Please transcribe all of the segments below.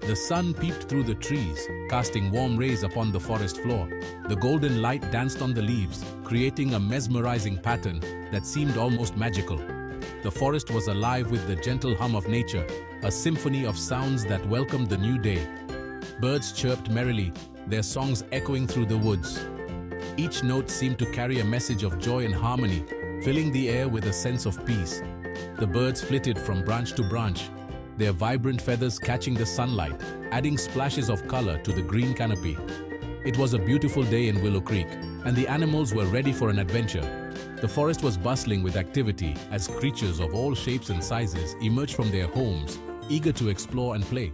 The sun peeped through the trees, casting warm rays upon the forest floor. The golden light danced on the leaves, creating a mesmerizing pattern that seemed almost magical. The forest was alive with the gentle hum of nature, a symphony of sounds that welcomed the new day. Birds chirped merrily, their songs echoing through the woods. Each note seemed to carry a message of joy and harmony, filling the air with a sense of peace. The birds flitted from branch to branch, their vibrant feathers catching the sunlight, adding splashes of color to the green canopy. It was a beautiful day in Willow Creek, and the animals were ready for an adventure. The forest was bustling with activity as creatures of all shapes and sizes emerged from their homes, eager to explore and play.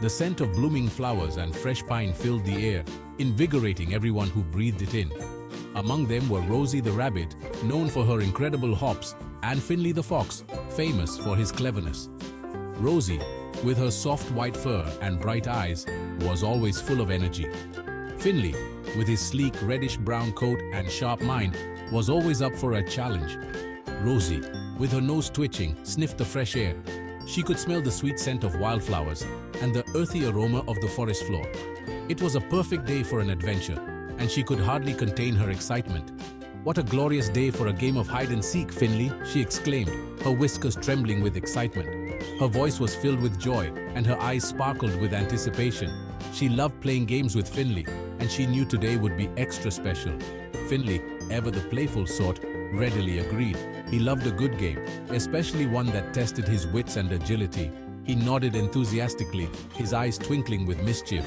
The scent of blooming flowers and fresh pine filled the air, invigorating everyone who breathed it in. Among them were Rosie the rabbit, known for her incredible hops, and Finley the fox, famous for his cleverness. Rosie, with her soft white fur and bright eyes, was always full of energy. Finley, with his sleek reddish-brown coat and sharp mind, was always up for a challenge. Rosie, with her nose twitching, sniffed the fresh air. She could smell the sweet scent of wildflowers and the earthy aroma of the forest floor. It was a perfect day for an adventure, and she could hardly contain her excitement. "What a glorious day for a game of hide-and-seek, Finley!" she exclaimed, her whiskers trembling with excitement. Her voice was filled with joy, and her eyes sparkled with anticipation. She loved playing games with Finley, and she knew today would be extra special. Finley, ever the playful sort, readily agreed. He loved a good game, especially one that tested his wits and agility. He nodded enthusiastically, his eyes twinkling with mischief.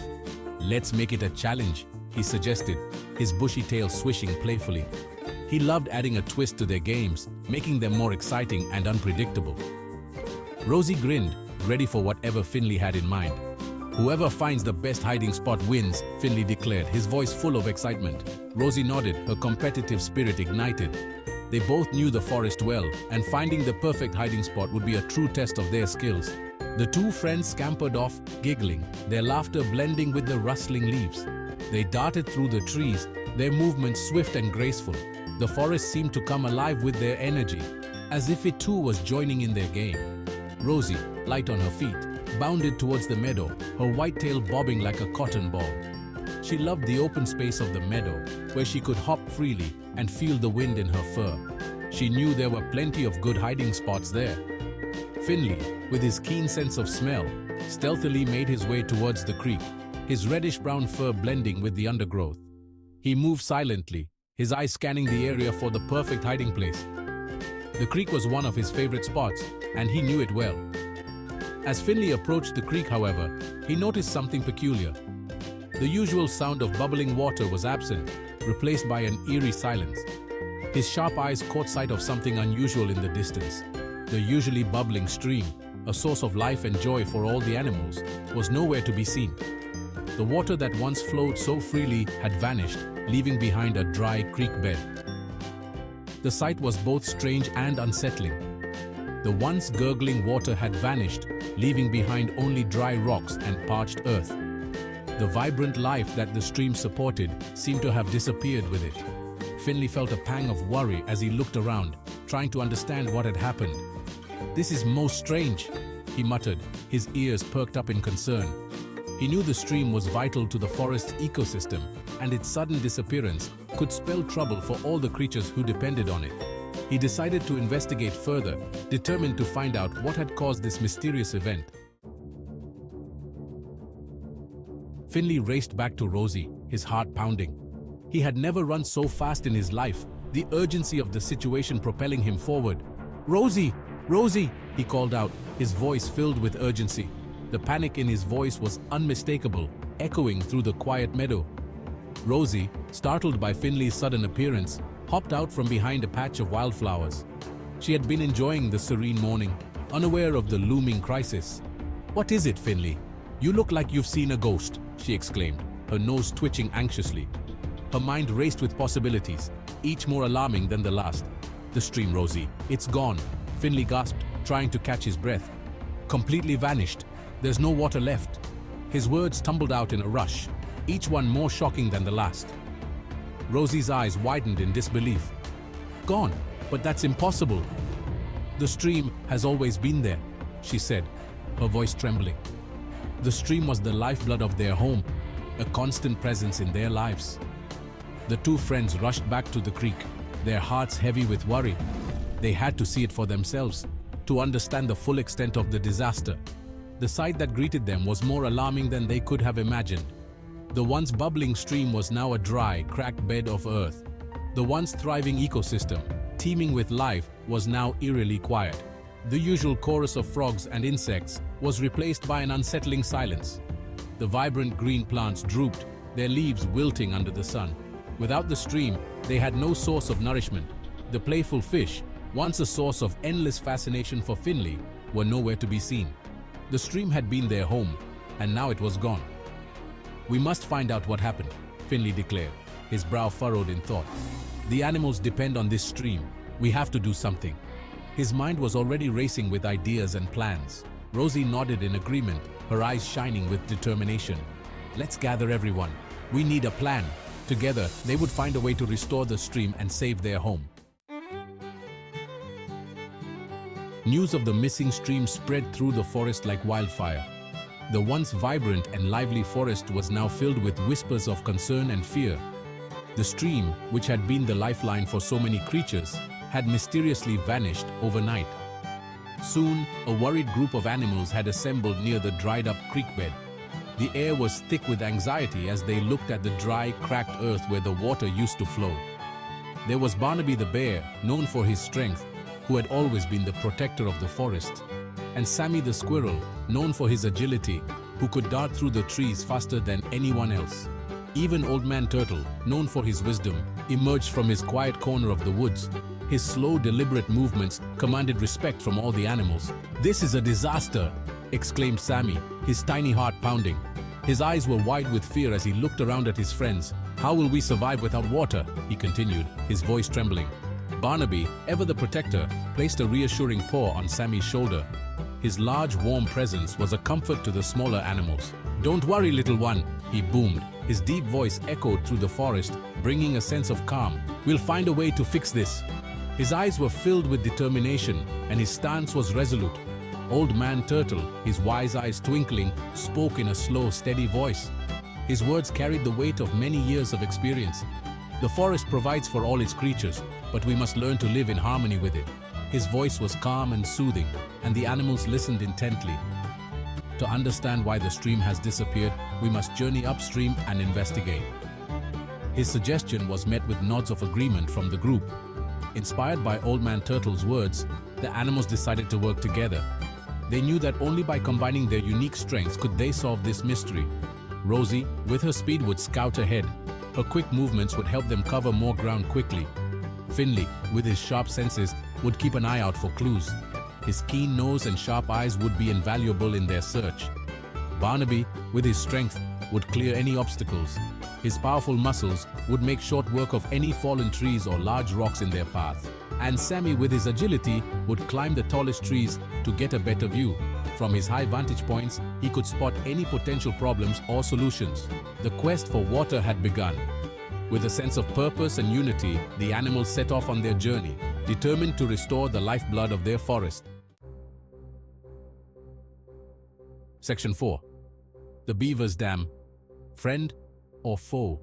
"Let's make it a challenge," he suggested, his bushy tail swishing playfully. He loved adding a twist to their games, making them more exciting and unpredictable. Rosie grinned, ready for whatever Finley had in mind. "Whoever finds the best hiding spot wins," Finley declared, his voice full of excitement. Rosie nodded, her competitive spirit ignited. They both knew the forest well, and finding the perfect hiding spot would be a true test of their skills. The two friends scampered off, giggling, their laughter blending with the rustling leaves. They darted through the trees, their movements swift and graceful. The forest seemed to come alive with their energy, as if it too was joining in their game. Rosie, light on her feet, bounded towards the meadow, her white tail bobbing like a cotton ball. She loved the open space of the meadow, where she could hop freely and feel the wind in her fur. She knew there were plenty of good hiding spots there. Finley, with his keen sense of smell, stealthily made his way towards the creek, his reddish-brown fur blending with the undergrowth. He moved silently, his eyes scanning the area for the perfect hiding place. The creek was one of his favorite spots, and he knew it well. As Finley approached the creek, however, he noticed something peculiar. The usual sound of bubbling water was absent, replaced by an eerie silence. His sharp eyes caught sight of something unusual in the distance. The usually bubbling stream, a source of life and joy for all the animals, was nowhere to be seen. The water that once flowed so freely had vanished, leaving behind a dry creek bed. The sight was both strange and unsettling. The once gurgling water had vanished, leaving behind only dry rocks and parched earth. The vibrant life that the stream supported seemed to have disappeared with it. Finley felt a pang of worry as he looked around, trying to understand what had happened. "This is most strange," he muttered, his ears perked up in concern. He knew the stream was vital to the forest's ecosystem, and its sudden disappearance could spell trouble for all the creatures who depended on it. He decided to investigate further, determined to find out what had caused this mysterious event. Finley raced back to Rosie, his heart pounding. He had never run so fast in his life, the urgency of the situation propelling him forward. "Rosie! Rosie!" he called out, his voice filled with urgency. The panic in his voice was unmistakable, echoing through the quiet meadow. Rosie, startled by Finley's sudden appearance, hopped out from behind a patch of wildflowers. She had been enjoying the serene morning, unaware of the looming crisis. "What is it, Finley? You look like you've seen a ghost," she exclaimed, her nose twitching anxiously. Her mind raced with possibilities, each more alarming than the last. "The stream, Rosie. It's gone," Finley gasped, trying to catch his breath. "Completely vanished. There's no water left." His words tumbled out in a rush, each one more shocking than the last. Rosie's eyes widened in disbelief. "Gone? But that's impossible." "The stream has always been there," she said, her voice trembling. The stream was the lifeblood of their home, a constant presence in their lives. The two friends rushed back to the creek, their hearts heavy with worry. They had to see it for themselves, to understand the full extent of the disaster. The sight that greeted them was more alarming than they could have imagined. The once bubbling stream was now a dry, cracked bed of earth. The once thriving ecosystem, teeming with life, was now eerily quiet. The usual chorus of frogs and insects was replaced by an unsettling silence. The vibrant green plants drooped, their leaves wilting under the sun. Without the stream, they had no source of nourishment. The playful fish, once a source of endless fascination for Finley, were nowhere to be seen. The stream had been their home, and now it was gone. "We must find out what happened," Finley declared, his brow furrowed in thought. "The animals depend on this stream. We have to do something." His mind was already racing with ideas and plans. Rosie nodded in agreement, her eyes shining with determination. "Let's gather everyone. We need a plan." Together, they would find a way to restore the stream and save their home. News of the missing stream spread through the forest like wildfire. The once vibrant and lively forest was now filled with whispers of concern and fear. The stream, which had been the lifeline for so many creatures, had mysteriously vanished overnight. Soon, a worried group of animals had assembled near the dried-up creek bed. The air was thick with anxiety as they looked at the dry, cracked earth where the water used to flow. There was Barnaby the bear, known for his strength, who had always been the protector of the forest, and Sammy the squirrel, known for his agility, who could dart through the trees faster than anyone else. Even Old Man Turtle, known for his wisdom, emerged from his quiet corner of the woods. His slow, deliberate movements commanded respect from all the animals. "This is a disaster!" exclaimed Sammy, his tiny heart pounding. His eyes were wide with fear as he looked around at his friends. "How will we survive without water?" he continued, his voice trembling. Barnaby, ever the protector, placed a reassuring paw on Sammy's shoulder. His large, warm presence was a comfort to the smaller animals. "Don't worry, little one," he boomed. His deep voice echoed through the forest, bringing a sense of calm. "We'll find a way to fix this." His eyes were filled with determination, and his stance was resolute. Old Man Turtle, his wise eyes twinkling, spoke in a slow, steady voice. His words carried the weight of many years of experience. "The forest provides for all its creatures, but we must learn to live in harmony with it." His voice was calm and soothing, and the animals listened intently. "To understand why the stream has disappeared, we must journey upstream and investigate." His suggestion was met with nods of agreement from the group. Inspired by Old Man Turtle's words, the animals decided to work together. They knew that only by combining their unique strengths could they solve this mystery. Rosie, with her speed, would scout ahead. Her quick movements would help them cover more ground quickly. Finley, with his sharp senses, would keep an eye out for clues. His keen nose and sharp eyes would be invaluable in their search. Barnaby, with his strength, would clear any obstacles. His powerful muscles would make short work of any fallen trees or large rocks in their path. And Sammy, with his agility, would climb the tallest trees to get a better view. From his high vantage points, he could spot any potential problems or solutions. The quest for water had begun. With a sense of purpose and unity, the animals set off on their journey, determined to restore the lifeblood of their forest. Section 4. The Beaver's Dam. Friend or foe?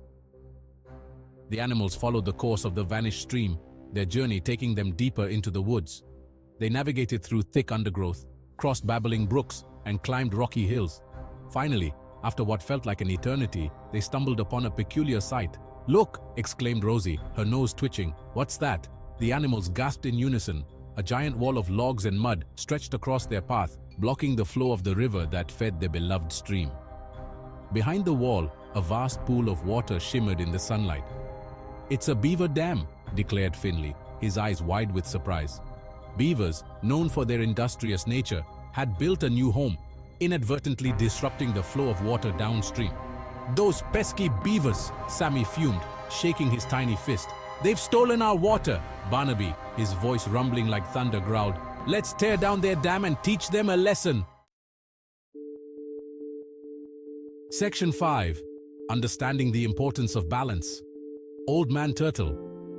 The animals followed the course of the vanished stream, their journey taking them deeper into the woods. They navigated through thick undergrowth, crossed babbling brooks, and climbed rocky hills. Finally, after what felt like an eternity, they stumbled upon a peculiar sight. "Look!" exclaimed Rosie, her nose twitching. "What's that?" The animals gasped in unison. A giant wall of logs and mud stretched across their path, blocking the flow of the river that fed their beloved stream. Behind the wall, a vast pool of water shimmered in the sunlight. "It's a beaver dam," declared Finley, his eyes wide with surprise. Beavers, known for their industrious nature, had built a new home, inadvertently disrupting the flow of water downstream. "Those pesky beavers!" Sammy fumed, shaking his tiny fist. "They've stolen our water!" Barnaby, his voice rumbling like thunder, growled. "Let's tear down their dam and teach them a lesson!" Section 5. Understanding the importance of balance. Old Man Turtle,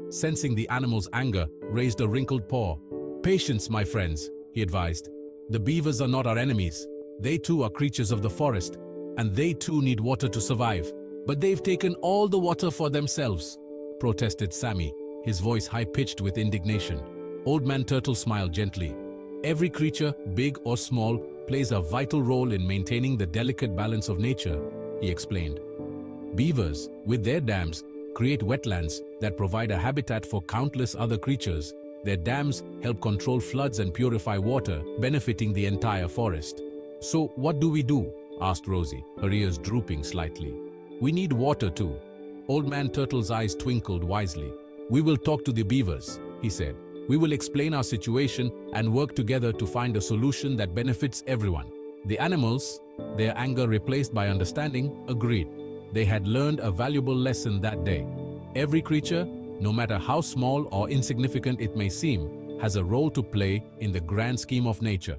sensing the animals' anger, raised a wrinkled paw. "Patience, my friends," he advised. "The beavers are not our enemies. They too are creatures of the forest, and they too need water to survive. But they've taken all the water for themselves, protested Sammy, his voice high-pitched with indignation. Old Man Turtle smiled gently. Every creature, big or small, plays a vital role in maintaining the delicate balance of nature, he explained. Beavers, with their dams, create wetlands that provide a habitat for countless other creatures. Their dams help control floods and purify water, benefiting the entire forest. So, what do we do? Asked Rosie, her ears drooping slightly. We need water too. Old Man Turtle's eyes twinkled wisely. We will talk to the beavers, he said. We will explain our situation and work together to find a solution that benefits everyone. The animals, their anger replaced by understanding, agreed. They had learned a valuable lesson that day. Every creature, no matter how small or insignificant it may seem, has a role to play in the grand scheme of nature.